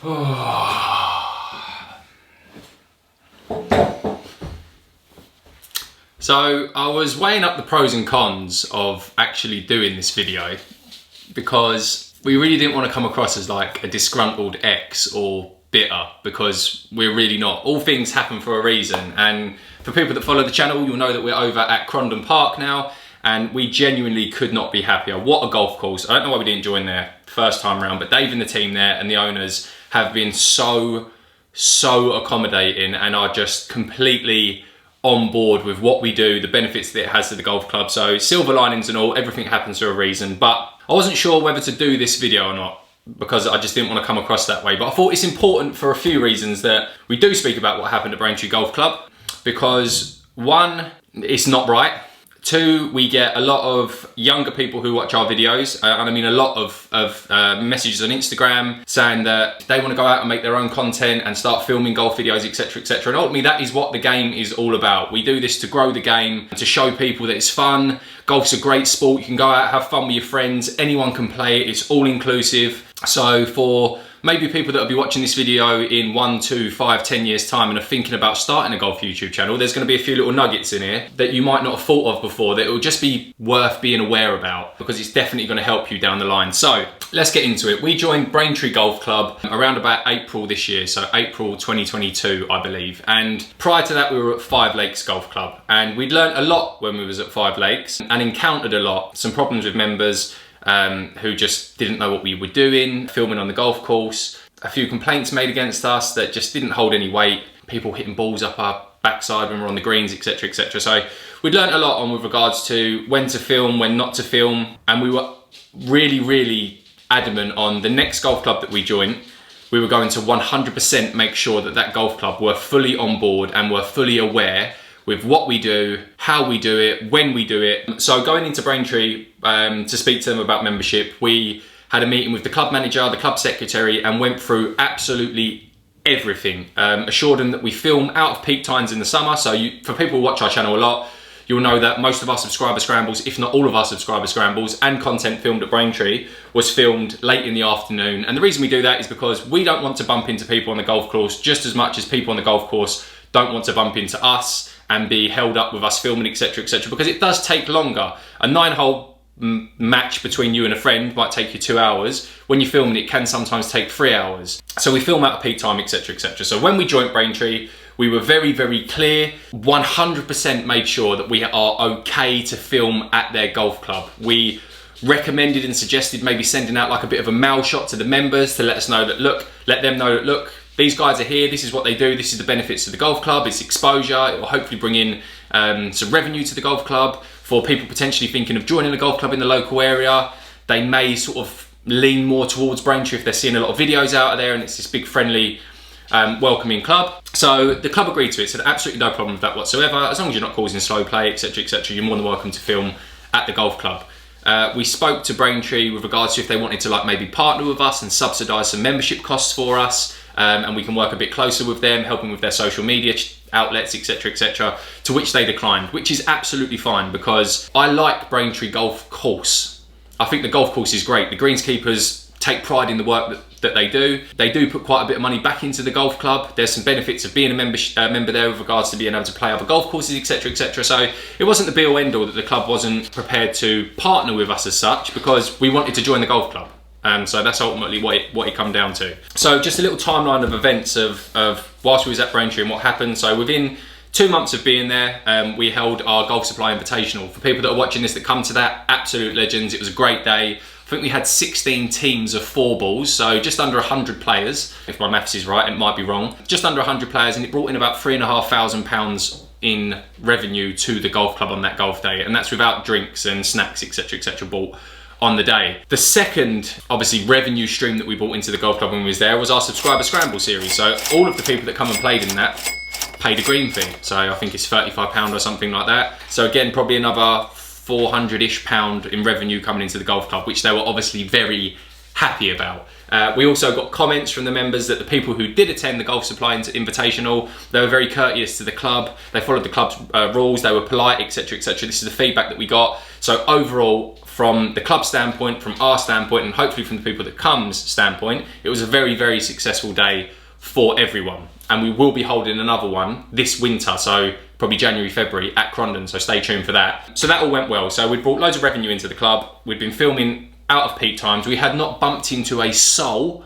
So I was weighing up the pros and cons of actually doing this video because we really didn't want to come across as like a disgruntled ex or bitter, because we're really not. All things happen for a reason, and for people that follow the channel, you'll know that we're over at Crondon Park now, and we genuinely could not be happier. What a golf course. I don't know why we didn't join there first time round, but Dave and the team there and the owners have been so accommodating and are just completely on board with what we do, the benefits that it has to the golf club. So silver linings and all, everything happens for a reason. But I wasn't sure whether to do this video or not, because I just didn't want to come across that way. But I thought it's important for a few reasons that we do speak about what happened at Braintree Golf Club, because one, it's not right. Two, we get a lot of younger people who watch our videos, and I mean a lot of messages on Instagram saying that they want to go out and make their own content and start filming golf videos, etc, etc. And ultimately that is what the game is all about. We do this to grow the game, to show people that it's fun. Golf's a great sport. You can go out, have fun with your friends. Anyone can play it. It's all inclusive. So for maybe people that will be watching this video in 1, 2, 5, 10 years time and are thinking about starting a golf YouTube channel, there's going to be a few little nuggets in here that you might not have thought of before that it will just be worth being aware about, because it's definitely going to help you down the line. So let's get into it. We joined Braintree Golf Club around about April this year, so April 2022, I believe. And prior to that, we were at Five Lakes Golf Club, and we'd learned a lot when we was at Five Lakes and encountered a lot, some problems with members who just didn't know what we were doing, filming on the golf course. A few complaints made against us that just didn't hold any weight. People hitting balls up our backside when we're on the greens, etc, etc. So we'd learned a lot on with regards to when to film, when not to film. And we were really adamant on the next golf club that we joined. We were going to 100% make sure that that golf club were fully on board and were fully aware with what we do, how we do it, when we do it. So going into Braintree to speak to them about membership, we had a meeting with the club manager, the club secretary, and went through absolutely everything. Assured them that we film out of peak times in the summer. So for people who watch our channel a lot, you'll know that most of our subscriber scrambles, if not all of our subscriber scrambles and content filmed at Braintree, was filmed late in the afternoon. And the reason we do that is because we don't want to bump into people on the golf course just as much as people on the golf course don't want to bump into us and be held up with us filming, etc, etc, because it does take longer. A 9-hole match between you and a friend might take you 2 hours. When you're filming, it can sometimes take 3 hours. So we film out of peak time, etc, etc. So when we joined Braintree, we were very clear, 100% made sure that we are okay to film at their golf club. We recommended and suggested maybe sending out like a bit of a mail shot to the members to let us know that, look, let them know that, look, these guys are here, this is what they do, this is the benefits to the golf club, it's exposure, it will hopefully bring in some revenue to the golf club. For people potentially thinking of joining a golf club in the local area, they may sort of lean more towards Braintree if they're seeing a lot of videos out of there and it's this big friendly welcoming club. So the club agreed to it, said absolutely no problem with that whatsoever. As long as you're not causing slow play, etc, etc, you're more than welcome to film at the golf club. We spoke to Braintree with regards to if they wanted to like maybe partner with us and subsidise some membership costs for us, and we can work a bit closer with them, helping with their social media outlets, etc, etc, to which they declined, which is absolutely fine because I like Braintree Golf Course. I think the golf course is great. The greenskeepers take pride in the work that they do. They do put quite a bit of money back into the golf club. There's some benefits of being a member there with regards to being able to play other golf courses, etc, etc. So it wasn't the be all end all that the club wasn't prepared to partner with us as such, because we wanted to join the golf club. So that's ultimately what it come down to. So just a little timeline of events of whilst we was at Braintree and what happened. So within 2 months of being there, we held our Golf Supply Invitational. For people that are watching this that come to that, absolute legends. It was a great day. I think we had 16 teams of 4 balls, so just under 100 players. If my maths is right, it might be wrong. Just under 100 players, and it brought in about £3,500 in revenue to the golf club on that golf day. And that's without drinks and snacks, etc, etc, bought on the day. The second, obviously, revenue stream that we brought into the golf club when we was there was our Subscriber Scramble series. So all of the people that come and played in that paid a green fee. So I think it's £35 or something like that. So again, probably another £400-ish in revenue coming into the golf club, which they were obviously very happy about. We also got comments from the members that the people who did attend the Golf Supply Invitational, they were very courteous to the club. They followed the club's rules. They were polite, etc, etc. This is the feedback that we got. So overall, from the club standpoint, from our standpoint, and hopefully from the people that come's standpoint, it was a very, very successful day for everyone. And we will be holding another one this winter, so probably January, February at Crondon, so stay tuned for that. So that all went well. So we'd brought loads of revenue into the club. We'd been filming out of peak times. We had not bumped into a soul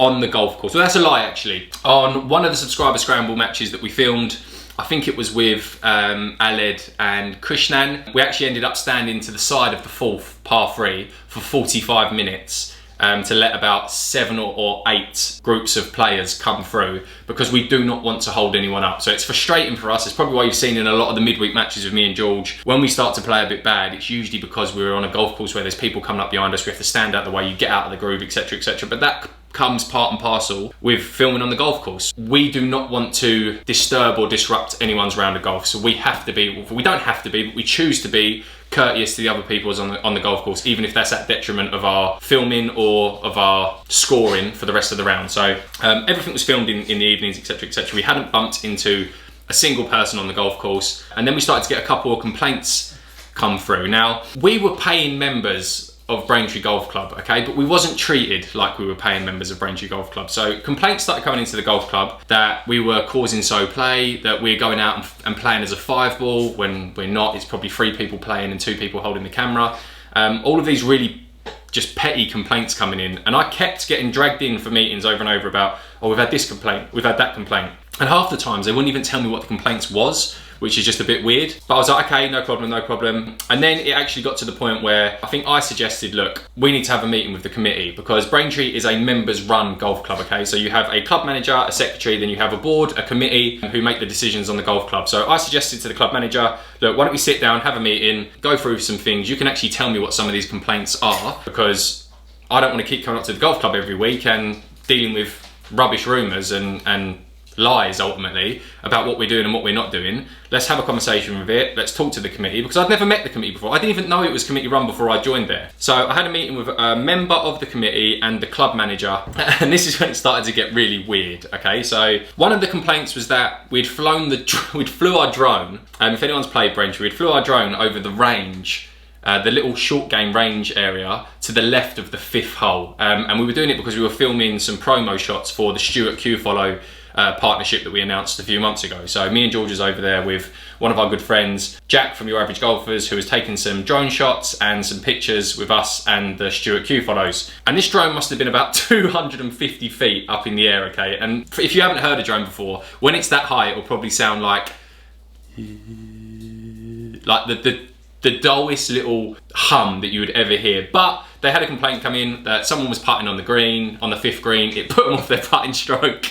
on the golf course. Well, that's a lie, actually. On one of the subscriber scramble matches that we filmed, I think it was with Aled and Krishnan, we actually ended up standing to the side of the fourth par 3 for 45 minutes to let about 7 or 8 groups of players come through, because we do not want to hold anyone up. So it's frustrating for us. It's probably why you've seen in a lot of the midweek matches with me and George, when we start to play a bit bad, it's usually because we're on a golf course where there's people coming up behind us, we have to stand out the way, you get out of the groove, etc, etc. But that comes part and parcel with filming on the golf course. We do not want to disturb or disrupt anyone's round of golf, so we have to be, we don't have to be, but we choose to be courteous to the other people on the golf course, even if that's at detriment of our filming or of our scoring for the rest of the round. So everything was filmed in the evenings, etc, etc. We hadn't bumped into a single person on the golf course, and then we started to get a couple of complaints come through. Now, we were paying members of Braintree Golf Club, okay, but we wasn't treated like we were paying members of Braintree Golf Club. So complaints started coming into the golf club that we were causing so play, that we're going out and playing as a 5-ball when we're not. It's probably 3 people playing and 2 people holding the camera. All of these really just petty complaints coming in, and I kept getting dragged in for meetings over and over about, oh, we've had this complaint, we've had that complaint, and half the times they wouldn't even tell me what the complaints was, which is just a bit weird. But I was like, okay, no problem, no problem. And then it actually got to the point where I think I suggested, look, we need to have a meeting with the committee, because Braintree is a members run golf club, okay? So you have a club manager, a secretary, then you have a board, a committee who make the decisions on the golf club. So I suggested to the club manager, look, why don't we sit down, have a meeting, go through some things. You can actually tell me what some of these complaints are, because I don't want to keep coming up to the golf club every week and dealing with rubbish rumours and lies ultimately about what we're doing and what we're not doing. Let's have a conversation with it. Let's talk to the committee, because I'd never met the committee before. I didn't even know it was committee run before I joined there. So I had a meeting with a member of the committee and the club manager, and this is when it started to get really weird. Okay, so one of the complaints was that we flew our drone. If anyone's played Braintree, we'd flew our drone over the range, the little short game range area to the left of the 5th hole, and we were doing it because we were filming some promo shots for the Stuart Q Follow partnership that we announced a few months ago. So me and George was over there with one of our good friends, Jack from Your Average Golfers, who was taking some drone shots and some pictures with us and the Stuart Q Follows. And this drone must have been about 250 feet up in the air, okay? And if you haven't heard a drone before, when it's that high, it'll probably sound like the dullest little hum that you would ever hear. But they had a complaint come in that someone was putting on the green, on the 5th green. It put them off their putting stroke,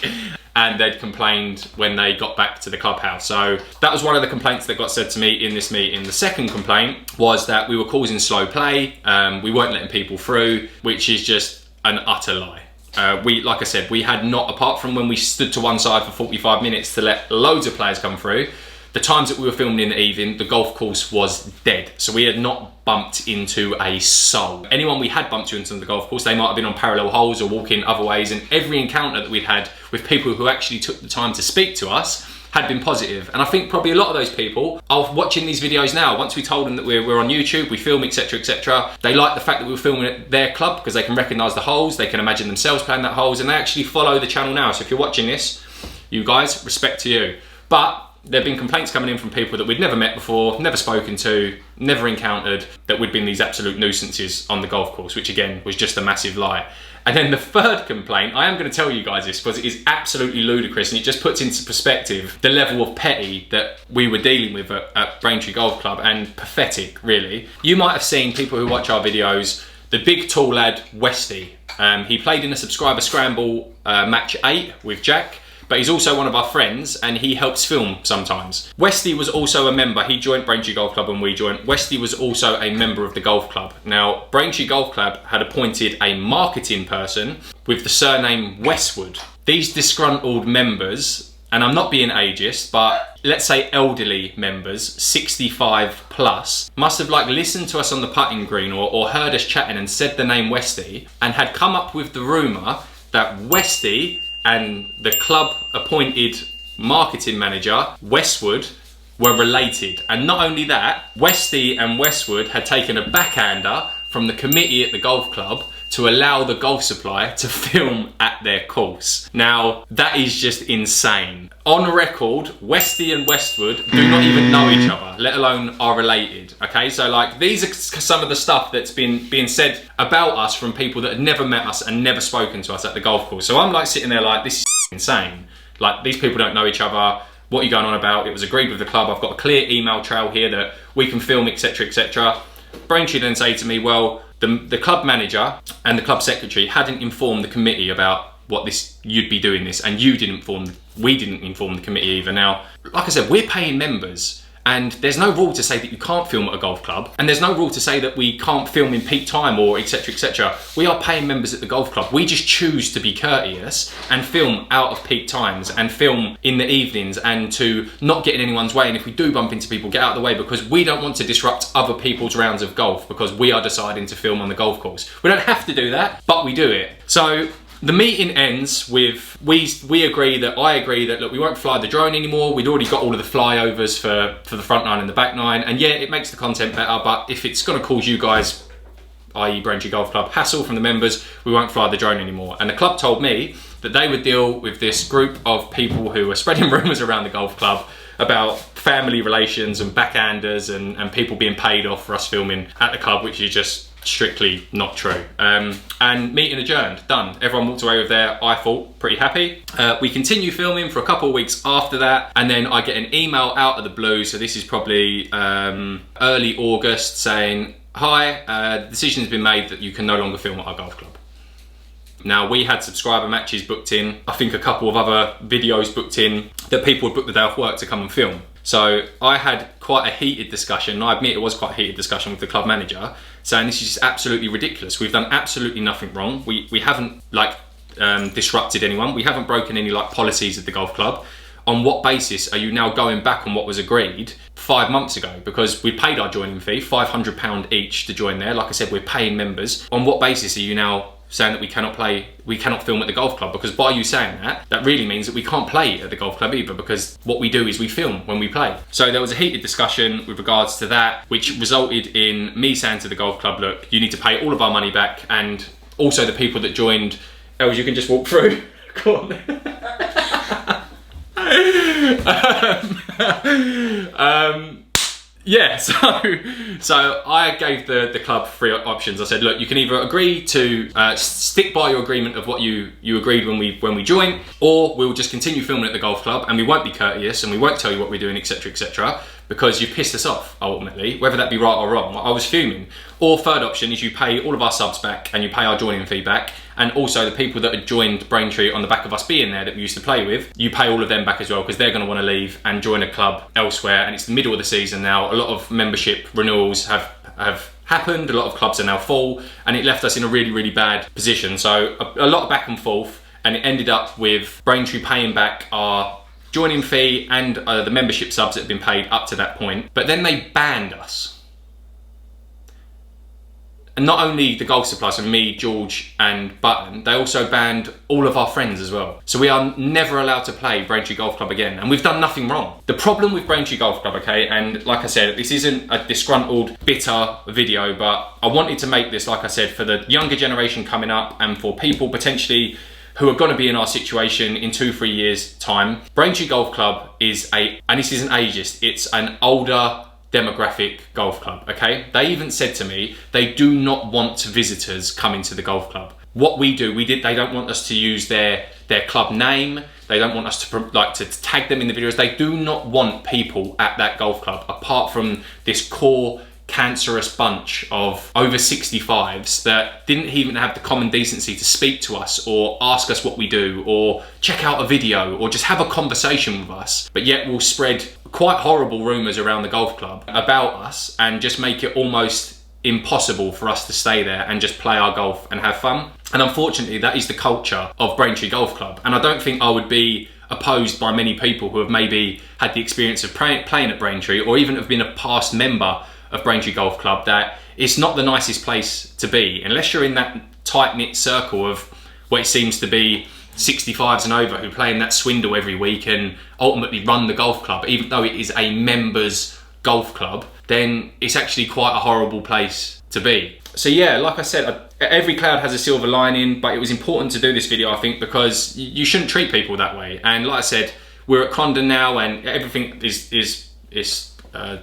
and they'd complained when they got back to the clubhouse. So that was one of the complaints that got said to me in this meeting. The second complaint was that we were causing slow play. We weren't letting people through, which is just an utter lie. Like I said, we had not, apart from when we stood to one side for 45 minutes to let loads of players come through, the times that we were filming in the evening, the golf course was dead. So we had not bumped into a soul. Anyone we had bumped into on the golf course, they might have been on parallel holes or walking other ways, and every encounter that we'd had with people who actually took the time to speak to us had been positive. And I think probably a lot of those people are watching these videos now. Once we told them that we're on YouTube, we film, etc, etc, they like the fact that we were filming at their club because they can recognise the holes, they can imagine themselves playing that holes, and they actually follow the channel now. So if you're watching this, you guys, respect to you. But there have been complaints coming in from people that we'd never met before, never spoken to, never encountered, that we'd been these absolute nuisances on the golf course, which again was just a massive lie. And then the third complaint, I am going to tell you guys this because it is absolutely ludicrous, and it just puts into perspective the level of petty that we were dealing with at Braintree Golf Club, and pathetic, really. You might have seen, people who watch our videos, the big tall lad, Westy. He played in a subscriber scramble match 8 with Jack. But he's also one of our friends, and he helps film sometimes. Westy was also a member. He joined Braintree Golf Club when we joined. Westy was also a member of the golf club. Now, Braintree Golf Club had appointed a marketing person with the surname Westwood. These disgruntled members, and I'm not being ageist, but let's say elderly members, 65 plus, must have listened to us on the putting green or heard us chatting and said the name Westy, and had come up with the rumour that Westy and the club appointed marketing manager, Westwood, were related. And not only that, Westy and Westwood had taken a backhander from the committee at the golf club to allow the golf supply to film at their course. Now, that is just insane. On record, Westy and Westwood do not even know each other, let alone are related, okay? So like, these are some of the stuff that's been being said about us from people that had never met us and never spoken to us at the golf course. So I'm like sitting there like, this is insane. Like, these people don't know each other. What are you going on about? It was agreed with the club. I've got a clear email trail here that we can film, etc, etc. Braintree then say to me, well, the club manager and the club secretary hadn't informed the committee about what you'd be doing this, and we didn't inform the committee either. Now, like I said, we're paying members, and there's no rule to say that you can't film at a golf club, and there's no rule to say that we can't film in peak time or etc, etc. We are paying members at the golf club. We just choose to be courteous and film out of peak times and film in the evenings and to not get in anyone's way. And if we do bump into people, get out of the way, because we don't want to disrupt other people's rounds of golf because we are deciding to film on the golf course. We don't have to do that, but we do it. So the meeting ends with, I agree that, look, we won't fly the drone anymore. We'd already got all of the flyovers for the front nine and the back nine. And yeah, it makes the content better, but if it's gonna cause you guys, i.e. Braintree Golf Club, hassle from the members, we won't fly the drone anymore. And the club told me that they would deal with this group of people who were spreading rumors around the golf club about family relations and backhanders and people being paid off for us filming at the club, which is just strictly not true. And meeting adjourned, done. Everyone walked away with their, I thought, pretty happy. We continue filming for a couple of weeks after that, and then I get an email out of the blue, so this is probably early August, saying, hi, decision's been made that you can no longer film at our golf club. Now, we had subscriber matches booked in, I think a couple of other videos booked in that people would book the day off work to come and film. So I had quite a heated discussion, and I admit it was quite a heated discussion with the club manager, saying this is just absolutely ridiculous. We've done absolutely nothing wrong. We haven't like disrupted anyone. We haven't broken any like policies of the golf club. On what basis are you now going back on what was agreed 5 months ago? Because we paid our joining fee, £500 each to join there. Like I said, we're paying members. On what basis are you now saying that we cannot film at the golf club? Because by you saying that, that really means that we can't play at the golf club either, because what we do is we film when we play. So there was a heated discussion with regards to that, which resulted in me saying to the golf club, look, you need to pay all of our money back, and also the people that joined, Els, you can just walk through. Go on. Yeah, so I gave the club 3 options. I said, look, you can either agree to stick by your agreement of what you agreed when we joined, or we'll just continue filming at the golf club and we won't be courteous and we won't tell you what we're doing, etc, etc, because you've pissed us off, ultimately, whether that be right or wrong. I was fuming. Or third option is you pay all of our subs back and you pay our joining fee back, and also the people that had joined Braintree on the back of us being there that we used to play with, you pay all of them back as well, because they're going to want to leave and join a club elsewhere. And it's the middle of the season now. A lot of membership renewals have happened. A lot of clubs are now full, and it left us in a really, really bad position. So a lot of back and forth, and it ended up with Braintree paying back our joining fee and the membership subs that had been paid up to that point. But then they banned us. And not only the golf supply, so me, George and Button, they also banned all of our friends as well. So we are never allowed to play Braintree Golf Club again, and we've done nothing wrong. The problem with Braintree Golf Club, okay, and like I said, this isn't a disgruntled, bitter video, but I wanted to make this, like I said, for the younger generation coming up and for people potentially who are going to be in our situation in 2-3 years' time. Braintree Golf Club is and this isn't ageist, it's an older demographic golf club, okay? They even said to me, they do not want visitors coming to the golf club. What we do, they don't want us to use their club name. They don't want us to tag them in the videos. They do not want people at that golf club, apart from this core cancerous bunch of over 65s that didn't even have the common decency to speak to us or ask us what we do or check out a video or just have a conversation with us, but yet will spread quite horrible rumours around the golf club about us and just make it almost impossible for us to stay there and just play our golf and have fun. And unfortunately, that is the culture of Braintree Golf Club. And I don't think I would be opposed by many people who have maybe had the experience of playing at Braintree, or even have been a past member of Braintree Golf Club, that it's not the nicest place to be unless you're in that tight-knit circle of what it seems to be 65s and over who play in that swindle every week and ultimately run the golf club, even though it is a members golf club. Then it's actually quite a horrible place to be. So yeah, like I said, every cloud has a silver lining, but it was important to do this video, I think, because you shouldn't treat people that way. And like I said, we're at Condon now, and everything is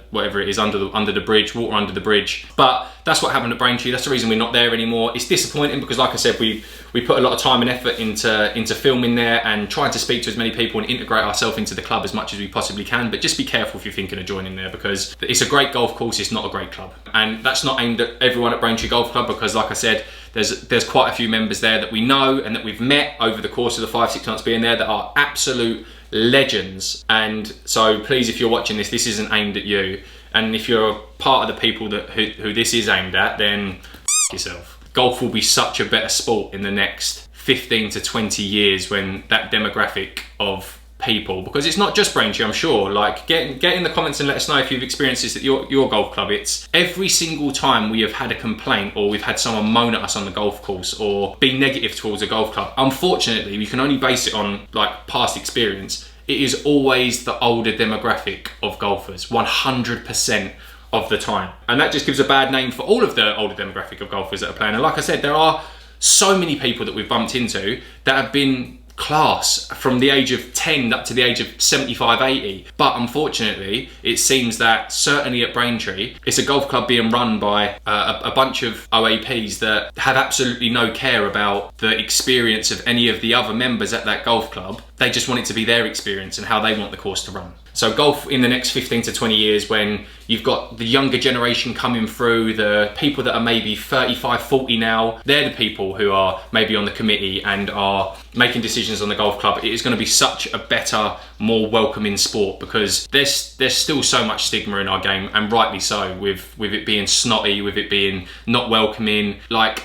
whatever it is, under the bridge, water under the bridge. But that's what happened at Braintree. That's the reason we're not there anymore. It's disappointing because, like I said, we put a lot of time and effort into filming there and trying to speak to as many people and integrate ourselves into the club as much as we possibly can. But just be careful if you're thinking of joining there, because it's a great golf course, it's not a great club. And that's not aimed at everyone at Braintree Golf Club, because like I said, there's quite a few members there that we know and that we've met over the course of the 5-6 months being there that are absolute legends. And so please, if you're watching this, this isn't aimed at you. And if you're part of the people who this is aimed at, then f yourself. Golf will be such a better sport in the next 15 to 20 years when that demographic of people, because it's not just Braintree, I'm sure, like get in the comments and let us know if you've experienced this at your golf club. It's every single time we have had a complaint or we've had someone moan at us on the golf course or be negative towards a golf club, unfortunately we can only base it on like past experience. It is always the older demographic of golfers, 100% of the time. And that just gives a bad name for all of the older demographic of golfers that are playing. And like I said, there are so many people that we've bumped into that have been class from the age of 10 up to the age of 75, 80. But unfortunately, it seems that certainly at Braintree, it's a golf club being run by a bunch of OAPs that have absolutely no care about the experience of any of the other members at that golf club. They just want it to be their experience and how they want the course to run. So golf in the next 15 to 20 years, when you've got the younger generation coming through, the people that are maybe 35, 40 now, they're the people who are maybe on the committee and are making decisions on the golf club. It is going to be such a better, more welcoming sport, because there's still so much stigma in our game, and rightly so, with it being snotty, with it being not welcoming, like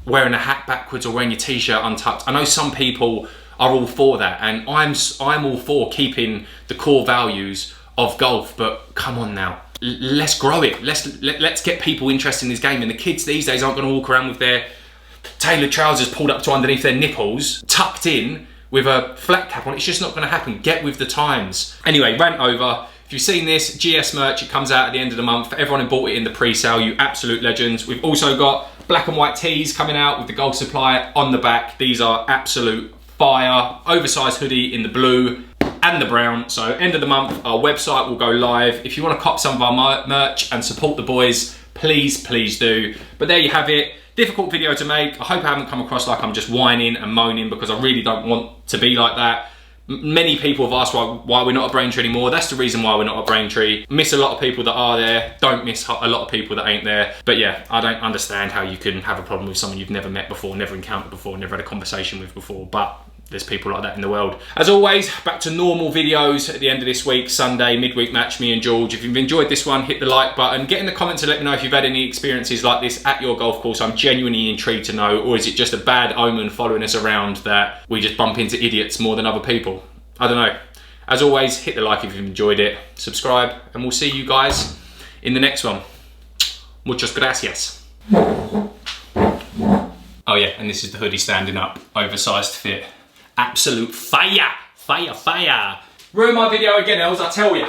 wearing a hat backwards or wearing your t-shirt untucked. I know some people are all for that, and I'm all for keeping the core values of golf, but come on now, let's grow it. Let's get people interested in this game. And the kids these days aren't going to walk around with their tailored trousers pulled up to underneath their nipples, tucked in with a flat cap on. It's just not going to happen. Get with the times. Anyway, rant over. If you've seen this, GS merch, it comes out at the end of the month. For everyone who bought it in the pre-sale, you absolute legends. We've also got black and white tees coming out with the Golf Supply on the back. These are absolute fire. Oversized hoodie in the blue and the brown. So end of the month, our website will go live. If you want to cop some of our merch and support the boys, please do. But there you have it. Difficult video to make. I hope I haven't come across like I'm just whining and moaning, because I really don't want to be like that. Many people have asked why we're not at Braintree anymore. That's the reason why we're not at Braintree. Miss a lot of people that are there, don't miss a lot of people that ain't there. But yeah, I don't understand how you can have a problem with someone you've never met before, never encountered before, never had a conversation with before. But there's people like that in the world. As always, back to normal videos at the end of this week, Sunday, midweek match, me and George. If you've enjoyed this one, hit the like button. Get in the comments and let me know if you've had any experiences like this at your golf course. I'm genuinely intrigued to know. Or is it just a bad omen following us around that we just bump into idiots more than other people? I don't know. As always, hit the like if you've enjoyed it. Subscribe, and we'll see you guys in the next one. Muchas gracias. Oh yeah, and this is the hoodie standing up. Oversized fit. Absolute fire! Fire, fire! Ruin my video again, Els, I tell ya.